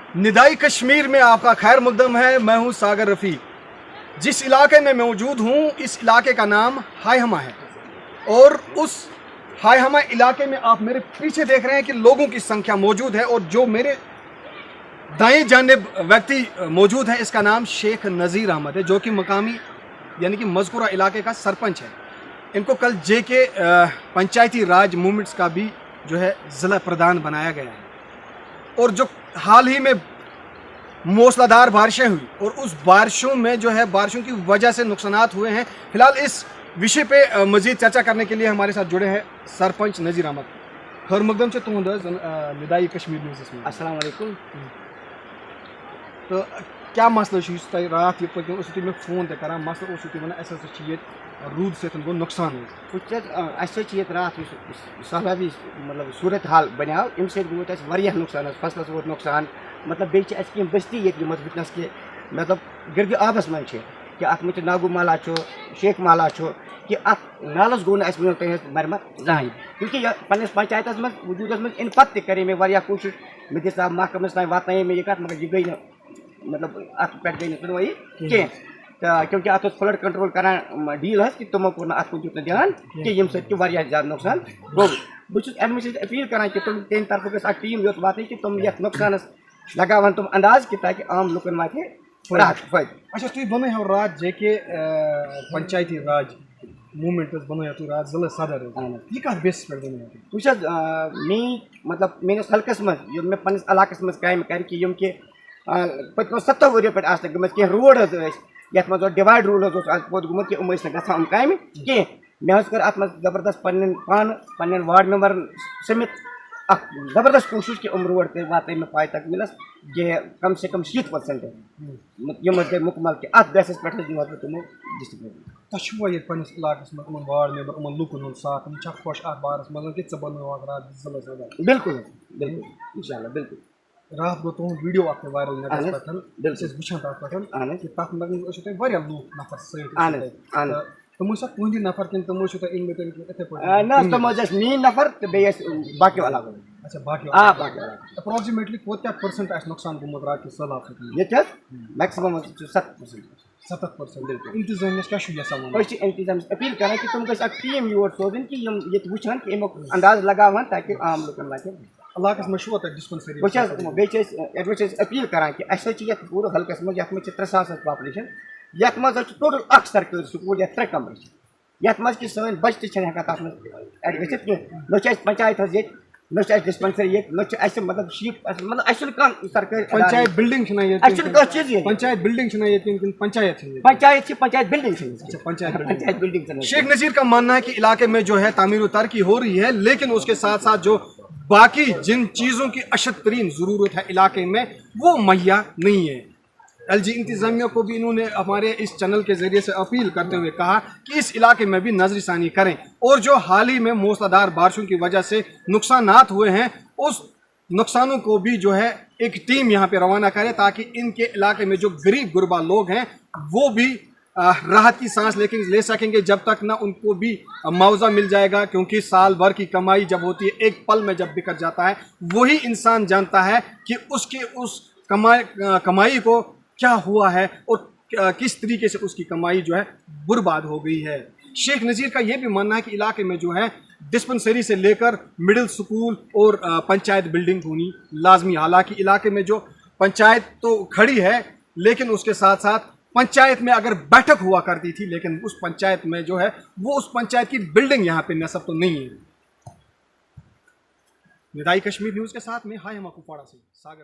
निदाई कश्मीर में आपका खैर मुकदम है। मैं हूं सागर रफ़ी। जिस इलाके में मौजूद हूं इस इलाके का नाम हायहमा है और उस हायहमा इलाके में आप मेरे पीछे देख रहे हैं कि लोगों की संख्या मौजूद है और जो मेरे दाएं जानिब व्यक्ति मौजूद है इसका नाम शेख नज़ीर अहमद है, जो कि मकामी यानी कि मज़कूरा इलाके का सरपंच है। इनको कल जेके पंचायती राज मूवमेंट्स का भी जो है ज़िला प्रधान बनाया गया है। और जो हाल ही में मूसलाधार बारिशें हुई और उस बारिशों में जो है बारिशों की वजह से नुकसानात हुए हैं। फिलहाल इस विषय पे मजीद चर्चा करने के लिए हमारे साथ जुड़े हैं सरपंच नज़ीर अहमद। खैर मकदम से तुम निदाई कश्मीर न्यूज़ में। अस्सलाम वालेकुम। तो क्या मसला रात में फोन कर मसला वन रूद से गो नुकसान ये रात सहलाबी मतलब सूरत हाल बनियाव अम वोत नुकसान फसलस वोत नुकसान मतलब बे बस्ती ये वुनस कि मतलब गिरद आबस मन कि अत मे नागू माला शेख माला कि अत नालस गो मरमत जहां क्योंकि पन्नस पंचायत मज वजूद मज इन पे करे मे कोशिश मे दिस महकमस तान वातन मे यह मगर यह गई मतलब अत पे गई सुनवाई कह क्योंकि अत फ्लड कंट्रोल करान डील कि तमो कोर अत कुन दित ध्यान कि यम सत ज्यादा नुकसान गो बहुत एडमिशन अपील करान कि तुम तेन तरफ गई टीम योत वात कि तुम ये नुकसान लगावन तुम अंदाज कि ताकि आम लुकन वाते राहत फायदे। अच्छा तुम बनो रात जेके पंचायती राज मूवमेंट बनो रात जिला सदर यह कत बेसिस पे बनो वुच मे मतलब मेस हल्कस मज मे पन्नस इलाकस मज काम कर कि यम कि पत्मो 70 वरियो पे आज तक गम कह रोड ये डिवाइड रोड पोत गुत कि गम काम कह मे कर अत जबरदस्त पान वार्ड मेंबर समित जबरदस्त कोशिश कि रोड कर वात मे पाए तक मिलस कि कम से कम 70% यम गई मुकम्मल कि अत बेसिस पे दिवस तुमो डिस्ट्रिक्ट पन्नस इलाकस में वार्ड मेंबर लुकन साथ खुश अत बारस मज कि बनो रात जिला सदर। बिल्कुल बिल्कुल इंशाल्लाह बिल्कुल। रात गो तुम वीडियो अपने वायरल नेटस पे वुचान तथ पे लूक नफर सत तुम तुंद नफर कि तुम ना तुम मीन नफर तो बे बाकी वाला अच्छा बाकी अप्रोक्सीमेटली क्या परसेंट नुकसान गुमुत रात के सैलाब ये मैक्सिमम 70% इंतजाम क्या इंतजाम अपील कर कि तुम टीम योर सोजन कि ये वुचान कि अमुक अंदाज लगावान ताकि आम लुकन वाते इलाकस में डिस्पेंसरी बे अपील करान कि पूरे हल्कस मज ये 3000 पॉपुलेशन ये टोटल अख सरकारी स्कूल ये 3 कमर ये कि सन बच्चे तथ एड गि पंचायत ये न डिस्पेंसरी ये न मतलब शीप मतलब सरकारी पंचायत बिल्डिंग चीज पंचायत बिल्डिंग पंचायत बिल्डिंग शेख नज़ीर का मानना है कि इलाके में जो है तामीर व तरक्की हो रही है, लेकिन उसके साथ साथ जो बाकी जिन चीज़ों की अशद तरीन ज़रूरत है इलाके में वो मुहैया नहीं है। LG इंतज़ामिया को भी इन्होंने हमारे इस चैनल के ज़रिए से अपील करते हुए कहा कि इस इलाके में भी नजरसानी करें और जो हाल ही में मूसलाधार बारिशों की वजह से नुकसानात हुए हैं उस नुकसानों को भी जो है एक टीम यहाँ पे रवाना करे ताकि इनके इलाके में जो गरीब गुरबा लोग हैं वो भी राहत की सांस ले सकेंगे जब तक ना उनको भी मुआवजा मिल जाएगा, क्योंकि साल भर की कमाई जब होती है एक पल में जब बिखर जाता है वही इंसान जानता है कि उसके उस कमाई को क्या हुआ है और किस तरीके से उसकी कमाई जो है बर्बाद हो गई है। शेख नज़ीर का यह भी मानना है कि इलाके में जो है डिस्पेंसरी से लेकर मिडिल स्कूल और पंचायत बिल्डिंग होनी लाजमी। हालांकि इलाके में जो पंचायत तो खड़ी है लेकिन उसके साथ साथ पंचायत में अगर बैठक हुआ करती थी, लेकिन उस पंचायत में जो है वो उस पंचायत की बिल्डिंग यहाँ पे नस्ब तो नहीं है। निदाई कश्मीर न्यूज़ के साथ में हायहमा कुपवाड़ा से सागर।